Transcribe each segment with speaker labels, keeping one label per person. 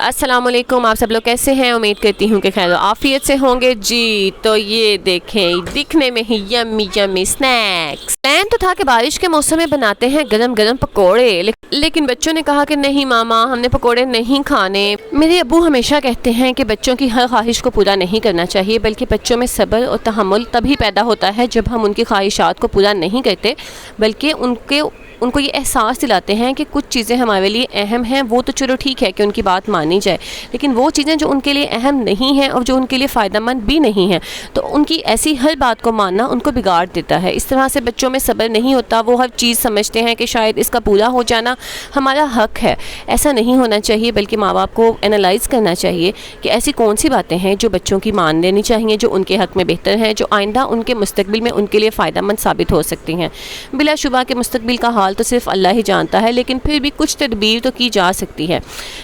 Speaker 1: अस्सलाम वालेकुम, आप सब लोग कैसे हैं? उम्मीद करती हूँ कि खैर आफियत से होंगे जी। तो ये देखें, दिखने में ही यम्मी यम्मी स्नैक्स। प्लान तो था कि बारिश के मौसम में बनाते हैं गरम गरम पकोड़े, लेकिन बच्चों ने कहा कि नहीं मामा, हमने पकोड़े नहीं खाने। मेरे अब्बू हमेशा कहते हैं कि बच्चों की हर ख्वाहिश को पूरा नहीं करना चाहिए, बल्कि बच्चों में सब्र और तहम्मुल तभी पैदा होता है जब हम उनकी ख्वाहिशात को पूरा नहीं करते, बल्कि उनको ये एहसास दिलाते हैं कि कुछ चीज़ें हमारे लिए अहम हैं। वो तो चलो ठीक है कि उनकी बात मानी जाए, लेकिन वो चीज़ें जो उनके लिए अहम नहीं हैं और जो उनके लिए फ़ायदेमंद भी नहीं हैं, तो उनकी ऐसी हर बात को मानना उनको बिगाड़ देता है। इस तरह से बच्चों में सब्र नहीं होता। वो हर चीज़ समझते हैं कि शायद इसका पूरा हो जाना हमारा हक़ है। ऐसा नहीं होना चाहिए, बल्कि माँ बाप को एनालाइज़ करना चाहिए कि ऐसी कौन सी बातें हैं जो बच्चों की मान लेनी चाहिए, जो उनके हक़ में बेहतर हैं, जो आइंदा उनके मुस्तकबिल में उनके लिए फ़ायदेमंद साबित हो सकती हैं। बिलाशुबा के मुस्तकबिल का हाल तो सिर्फ अल्लाह ही जानता है, लेकिन फिर भी कुछ तदबीर तो की जा सकती है।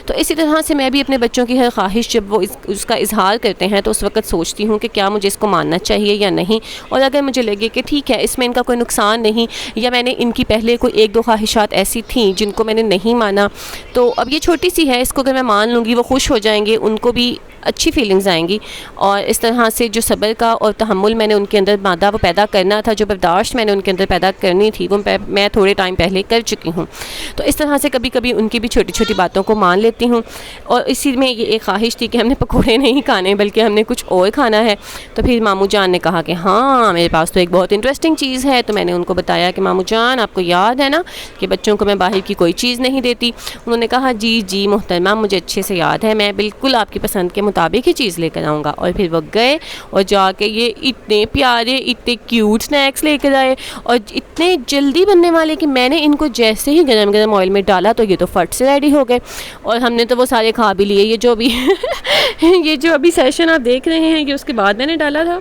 Speaker 1: तो इसी तरह से मैं भी अपने बच्चों की हर ख्वाहिश जब वो उसका इजहार करते हैं तो उस वक्त सोचती हूँ कि क्या मुझे इसको मानना चाहिए या नहीं। और अगर मुझे लगे कि ठीक है, इसमें इनका कोई नुकसान नहीं, या मैंने इनकी पहले कोई एक दो ख्वाहिशात ऐसी थी जिनको मैंने नहीं माना, तो अब ये छोटी सी है, इसको अगर मैं मान लूँगी वो खुश हो जाएंगे, उनको भी अच्छी फीलिंग्स आएंगी। और इस तरह से जो सब्र का और तहम्मुल मैंने उनके अंदर मादा वो पैदा करना था, जो बर्दाश्त मैंने उनके अंदर पैदा करनी थी, वो मैं थोड़े टाइम पहले कर चुकी हूँ। तो इस तरह से कभी कभी उनकी भी छोटी छोटी बातों को मान लेती हूँ। और इसी में ये एक ख्वाहिश थी कि हमने पकौड़े नहीं खाने, बल्कि हमने कुछ और खाना है। तो फिर मामू जान ने कहा कि हाँ, मेरे पास तो एक बहुत इंटरेस्टिंग चीज़ है। तो मैंने उनको बताया कि मामू जान, आपको याद है ना कि बच्चों को मैं बाहर की कोई चीज़ नहीं देती। उन्होंने कहा जी जी मोहतरमा, मुझे अच्छे से याद है, मैं बिल्कुल आपकी पसंद के मुताबिक ही चीज़ लेकर आऊँगा। और फिर वो गए और जाके ये इतने प्यारे, इतने क्यूट स्नैक्स लेकर आए, और इतने जल्दी बनने वाले कि मैंने इनको जैसे ही गरम गरम ऑयल में डाला तो ये तो फट से रेडी हो गए। और हमने तो वो सारे खा भी लिए। ये जो अभी ये जो अभी सेशन आप देख रहे हैं, ये उसके बाद मैंने डाला था।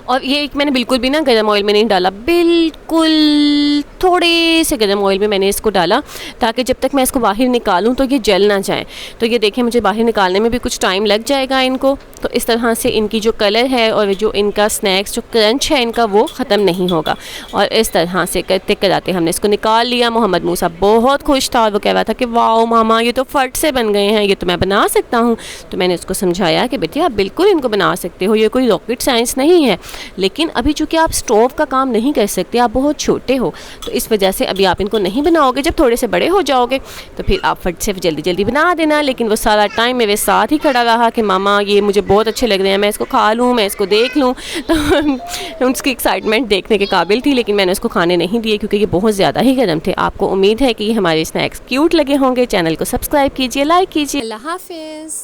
Speaker 1: और ये एक मैंने बिल्कुल भी ना गर्म ऑयल में नहीं डाला, बिल्कुल थोड़े से गर्म ऑयल में मैंने इसको डाला, ताकि जब तक मैं इसको बाहर निकालूं तो ये जल ना जाए। तो ये देखें, मुझे बाहर निकालने में भी कुछ टाइम लग जाएगा इनको। तो इस तरह से इनकी जो कलर है और जो इनका स्नैक्स जो क्रंच है इनका, वो ख़त्म नहीं होगा। और इस तरह से करते कराते हमने इसको निकाल लिया। मोहम्मद मूसा बहुत खुश था और वो कह रहा था कि वाओ मामा, ये तो फट से बन गए हैं, ये तो मैं बना सकता हूँ। तो मैंने उसको समझाया कि बेटे आप बिल्कुल इनको बना सकते हो, ये कोई रॉकेट साइंस नहीं है। लेकिन अभी चूँकि आप स्टोव का काम नहीं कर सकते, आप बहुत छोटे हो, तो इस वजह से अभी आप इनको नहीं बनाओगे। जब थोड़े से बड़े हो जाओगे तो फिर आप फट से जल्दी जल्दी बना देना। लेकिन वो सारा टाइम मेरे साथ ही खड़ा रहा कि मामा ये मुझे बहुत अच्छे लग रहे हैं, मैं इसको खा लूँ, मैं इसको देख लूँ। तो उसकी एक्साइटमेंट देखने के काबिल थी, लेकिन मैंने उसको खाने नहीं दिए क्योंकि ये बहुत ज़्यादा ही गर्म थे। आपको उम्मीद है कि हमारे स्नैक्स क्यूट लगे होंगे। चैनल को सब्सक्राइब कीजिए, लाइक कीजिए।
Speaker 2: अल्लाह हाफिज़।